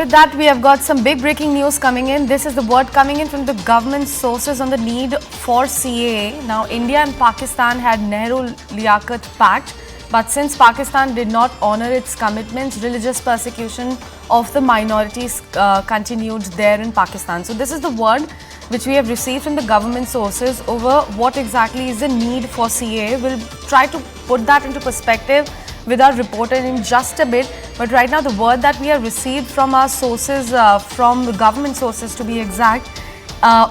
with that, we have got some big breaking news coming in. This is the word coming in from the government sources on the need for CAA. Now, India and Pakistan had Nehru Liaquat Pact, but since Pakistan did not honor its commitments, religious persecution of the minorities continued there in Pakistan. So, this is the word which we have received from the government sources over what exactly is the need for CAA. We'll try to put that into perspective with our reporter in just a bit. But right now, the word that we have received from our sources, from the government sources to be exact,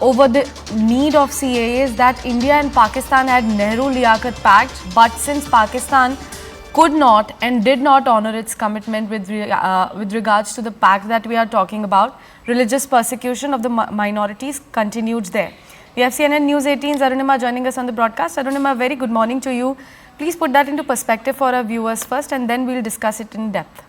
over the need of CAA is that India and Pakistan had Nehru Liaquat Pact, but since Pakistan could not and did not honor its commitment with regards to the pact that we are talking about, religious persecution of the minorities continued there. We have CNN News 18's Arunima joining us on the broadcast. Arunima, very good morning to you. Please put that into perspective for our viewers first, and then we'll discuss it in depth.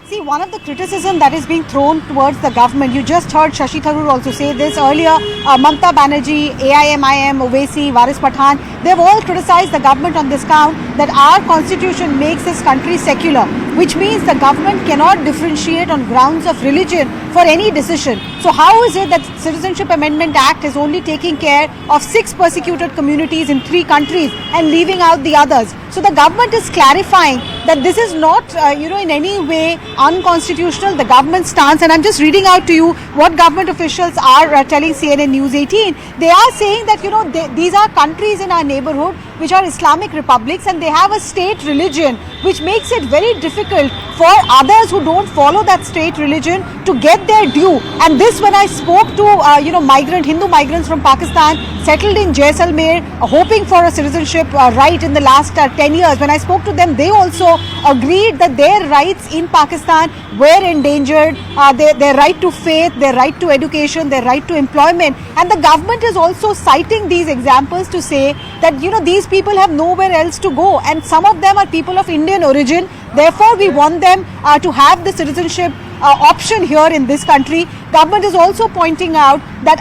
See, one of the criticism that is being thrown towards the government, you just heard Shashi Tharoor also say this earlier, Mamata Banerjee, AIMIM, Owaisi, Waris Pathan, they've all criticized the government on this count that our constitution makes this country secular, which means the government cannot differentiate on grounds of religion for any decision. So how is it that Citizenship Amendment Act is only taking care of 6 persecuted communities in 3 countries and leaving out the others? So the government is clarifying that this is not, in any way unconstitutional, the government stance. And I'm just reading out to you what government officials are telling CNN News 18. They are saying that, these are countries in our neighborhood which are Islamic republics, and they have a state religion which makes it very difficult for others who don't follow that state religion to get their due. And this, when I spoke to, Hindu migrants from Pakistan settled in Jaisalmer, hoping for a citizenship right in the last 10 years, when I spoke to them, they also agreed that their rights in Pakistan were endangered, their right to faith, their right to education, their right to employment. And the government is also citing these examples to say that, these people have nowhere else to go, and some of them are people of Indian origin. Therefore, we want them to have the citizenship option here in this country. Government is also pointing out that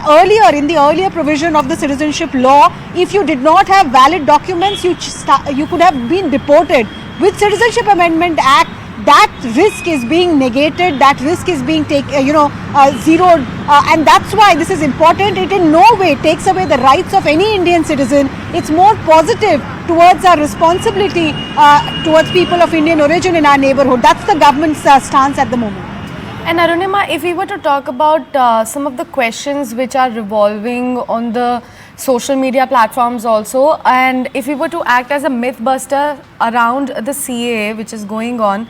in the earlier provision of the citizenship law, if you did not have valid documents, you could have been deported. With Citizenship Amendment Act, that risk is being negated, that risk is being zeroed, and that's why this is important. It in no way takes away the rights of any Indian citizen. It's more positive towards our responsibility towards people of Indian origin in our neighborhood. That's the government's stance at the moment. And Arunima, if we were to talk about some of the questions which are revolving on the social media platforms also, and if we were to act as a myth buster around the CAA which is going on,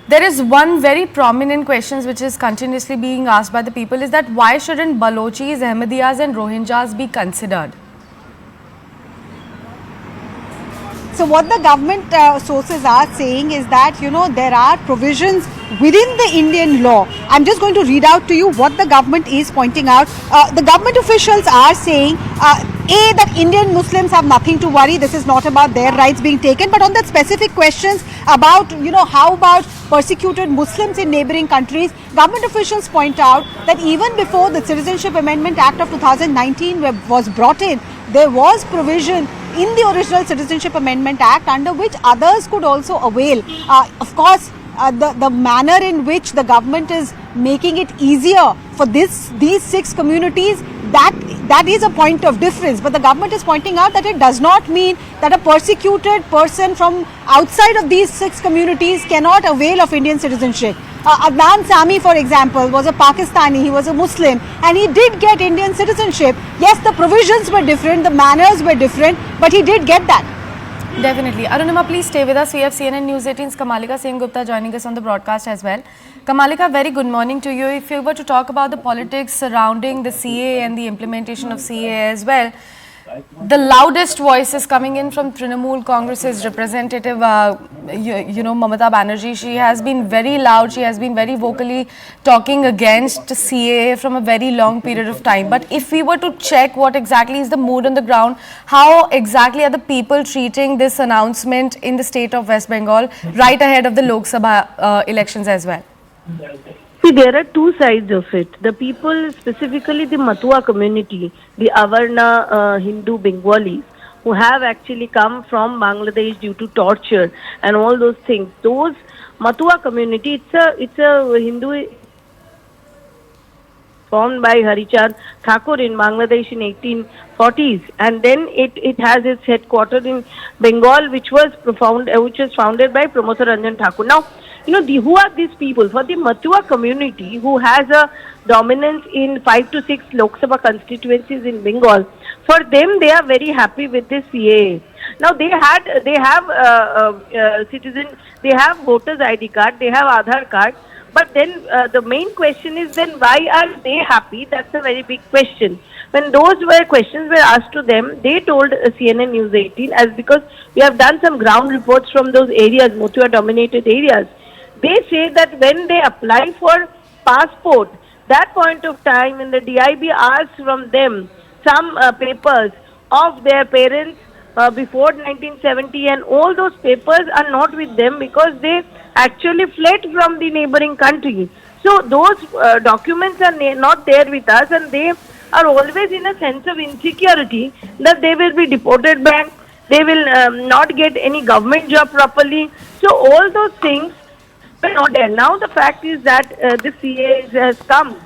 there is one very prominent question which is continuously being asked by the people, is that why shouldn't Balochis, Ahmadiyyas and Rohingyas be considered? So what the government sources are saying is that, there are provisions within the Indian law. I'm just going to read out to you what the government is pointing out. The government officials are saying, that Indian Muslims have nothing to worry. This is not about their rights being taken. But on that specific questions about, how about persecuted Muslims in neighboring countries, government officials point out that even before the Citizenship Amendment Act of 2019 was brought in, there was provision in the original Citizenship Amendment Act under which others could also avail. Of course, the manner in which the government is making it easier for these 6 communities, that is a point of difference. But the government is pointing out that it does not mean that a persecuted person from outside of these 6 communities cannot avail of Indian citizenship. Adnan Sami, for example, was a Pakistani, he was a Muslim, and he did get Indian citizenship. Yes, the provisions were different, the manners were different, but he did get that. Definitely. Arunima, please stay with us. We have CNN News 18's Kamalika Singh Gupta joining us on the broadcast as well. Kamalika, very good morning to you. If you were to talk about the politics surrounding the CAA and the implementation of CAA as well, the loudest voice is coming in from Trinamool Congress's representative, Mamata Banerjee. She has been very loud. She has been very vocally talking against CAA from a very long period of time. But if we were to check what exactly is the mood on the ground, how exactly are the people treating this announcement in the state of West Bengal right ahead of the Lok Sabha elections as well? See, there are 2 sides of it. The people, specifically the Matua community, the Avarna Hindu Bengalis, who have actually come from Bangladesh due to torture and all those things, those Matua community. It's a Hindu formed by Harichand Thakur in Bangladesh in 1840s, and then it has its headquarters in Bengal, which was founded by Pramod Ranjan Thakur. Now, who are these people? For the Matua community, who has a dominance in 5 to 6 Lok Sabha constituencies in Bengal, for them they are very happy with this CAA. Now they have they have voters ID card, they have Aadhaar card, but then the main question is, then why are they happy? That's a very big question. When those questions were asked to them, they told CNN News 18, as because we have done some ground reports from those areas, Matua dominated areas. They say that when they apply for passport, that point of time when the DIB asks from them some papers of their parents before 1970, and all those papers are not with them because they actually fled from the neighboring country. So those documents are not there with us, and they are always in a sense of insecurity that they will be deported back, they will not get any government job properly. So all those things were not there. Now the fact is that the CAA has come.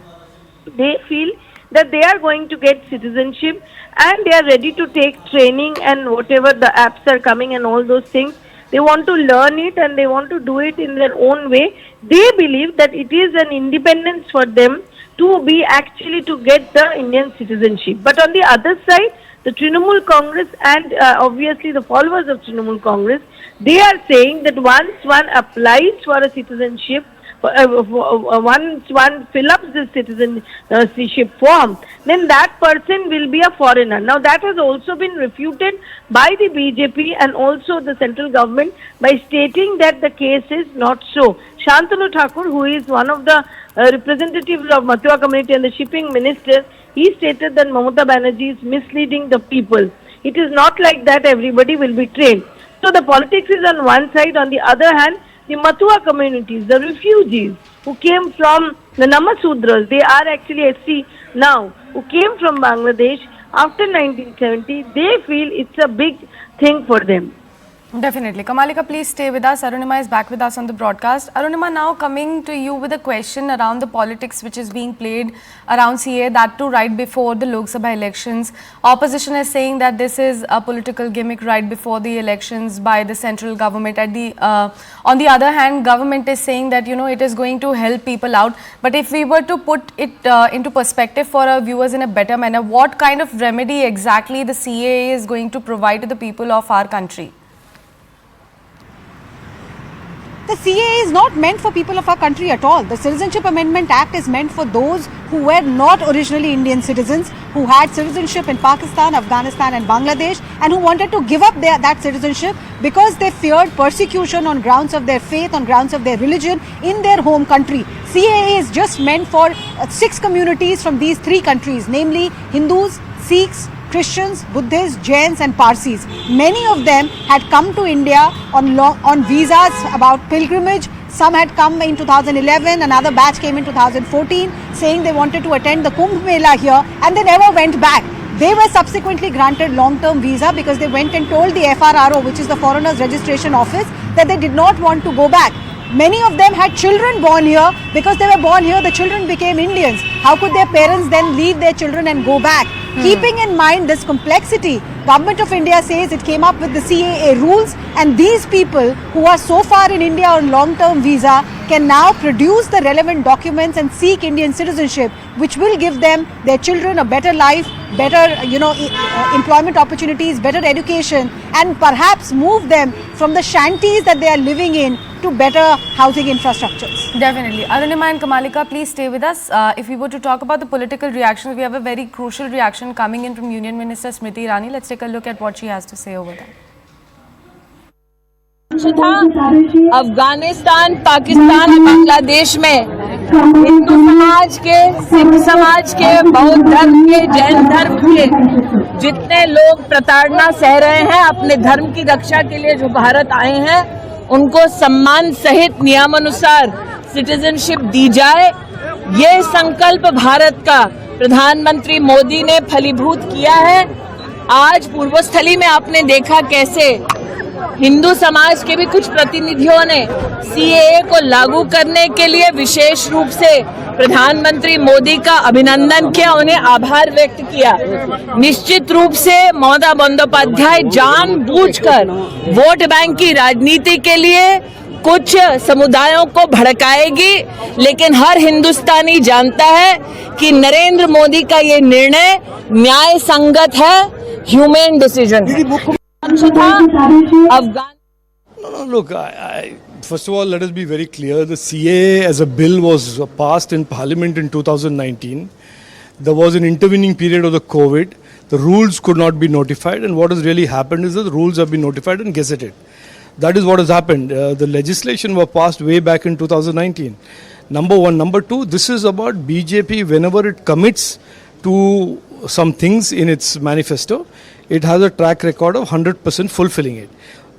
They feel that they are going to get citizenship, and they are ready to take training and whatever the apps are coming and all those things. They want to learn it and they want to do it in their own way. They believe that it is an independence for them to be actually to get the Indian citizenship. But on the other side, the Trinamool Congress and obviously the followers of Trinamool Congress, they are saying that once one applies for a citizenship, once one fill up the citizenship form, then that person will be a foreigner. Now that has also been refuted by the BJP and also the central government by stating that the case is not so. Shantanu Thakur, who is one of the representatives of Matua community and the shipping minister, he stated that Mamata Banerjee is misleading the people. It is not like that everybody will be trained. So the politics is on one side. On the other hand, the Matua communities, the refugees who came from the Namasudras, they are actually SC now, who came from Bangladesh after 1970, they feel it's a big thing for them. Definitely. Kamalika, please stay with us. Arunima is back with us on the broadcast. Arunima, now coming to you with a question around the politics which is being played around CA, that too right before the Lok Sabha elections. Opposition is saying that this is a political gimmick right before the elections by the central government. On the other hand, government is saying that, it is going to help people out. But if we were to put it into perspective for our viewers in a better manner, what kind of remedy exactly the CAA is going to provide to the people of our country? The CAA is not meant for people of our country at all. The Citizenship Amendment Act is meant for those who were not originally Indian citizens, who had citizenship in Pakistan, Afghanistan and Bangladesh, and who wanted to give up that citizenship because they feared persecution on grounds of their faith, on grounds of their religion in their home country. CAA is just meant for 6 communities from these 3 countries, namely Hindus, Sikhs, Christians, Buddhists, Jains and Parsis. Many of them had come to India on visas about pilgrimage. Some had come in 2011, another batch came in 2014 saying they wanted to attend the Kumbh Mela here, and they never went back. They were subsequently granted long-term visa because they went and told the FRRO, which is the Foreigners Registration Office, that they did not want to go back. Many of them had children born here. Because they were born here, the children became Indians. How could their parents then leave their children and go back? Keeping in mind this complexity, Government of India says it came up with the CAA rules, and these people who are so far in India on long-term visa can now produce the relevant documents and seek Indian citizenship, which will give them, their children, a better life, better employment opportunities, better education, and perhaps move them from the shanties that they are living in to better housing infrastructures. Definitely. Arunima and Kamalika, please stay with us. If we were to talk about the political reactions, we have a very crucial reaction coming in from Union Minister Smriti Irani. Let's take a look at what she has to say over there. Afghanistan, Pakistan और बांग्लादेश में हिंदू समाज के, सिख समाज के, बौद्ध धर्म के, जैन धर्म के जितने लोग प्रताड़ना सह रहे हैं अपने धर्म की रक्षा के लिए जो भारत आए हैं, उनको सम्मान सहित नियमानुसार सिटीजनशिप दी जाए। ये संकल्प भारत का प्रधानमंत्री मोदी ने फलीभूत किया है। आज पूर्वस्थली में आपने देखा कैसे हिंदू समाज के भी कुछ प्रतिनिधियों ने सीएए को लागू करने के लिए विशेष रूप से प्रधानमंत्री मोदी का अभिनंदन किया, उन्हें आभार व्यक्त किया। निश्चित रूप से ममता बंदोपाध्याय जानबूझकर वोट बैंक की राजनीति के लिए कुछ समुदायों को भड़काएगी, लेकिन हर हिंदुस्तानी जानता है कि नरेंद्र मोदी का ये निर्णय न्याय संगत है, human decision. Afghan No, look, first of all, let us be very clear. The CAA as a bill was passed in Parliament in 2019. There was an intervening period of the COVID. The rules could not be notified, and what has really happened is that the rules have been notified and gazetted. That is what has happened. The legislation was passed way back in 2019. Number one. Number two, this is about BJP whenever it commits to some things in its manifesto, it has a track record of 100% fulfilling it.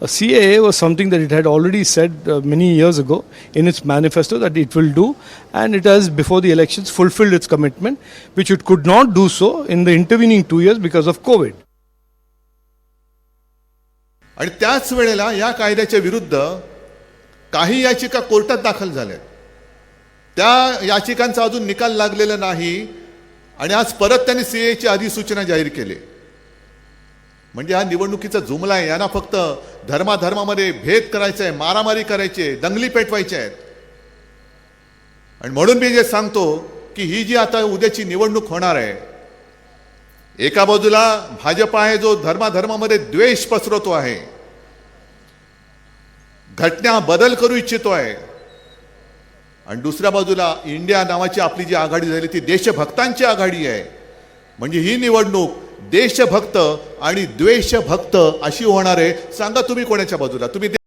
CAA was something that it had already said many years ago in its manifesto that it will do, and it has before the elections fulfilled its commitment, which it could not do so in the intervening 2 years because of COVID. आणि त्याच वेळेला या कायद्याच्या विरुद्ध काही याचिका कोर्टात दाखल झाल्या, त्या याचिकांचा अजून निकाल लागलेला नाही आणि आज परत त्यांनी सीएची अधिसूचना जाहीर केली. म्हणजे हा निवडणुकीचा जुमला आहे. यांना फक्त धर्माधर्मामध्ये भेद करायचा आहे, मारामारी करायची आहे, दंगली पेटवायच्या आहेत. आणि म्हणून मी जे सांगतो की ही जी आता उद्याची निवडणूक होणार आहे, एका बाजूला भाजपा आहे जो धर्माधर्मामध्ये द्वेष पसरवतो आहे, घटना बदल करू इच्छितो आहे, आणि दुसऱ्या बाजूला इंडिया नावाची आपली जी आघाडी झाली ती देशभक्तांची आघाडी आहे. म्हणजे ही निवडणूक देशभक्त आणि द्वेषभक्त अशी होणार आहे. सांगा तुम्ही कोणाच्या बाजूला? तुम्ही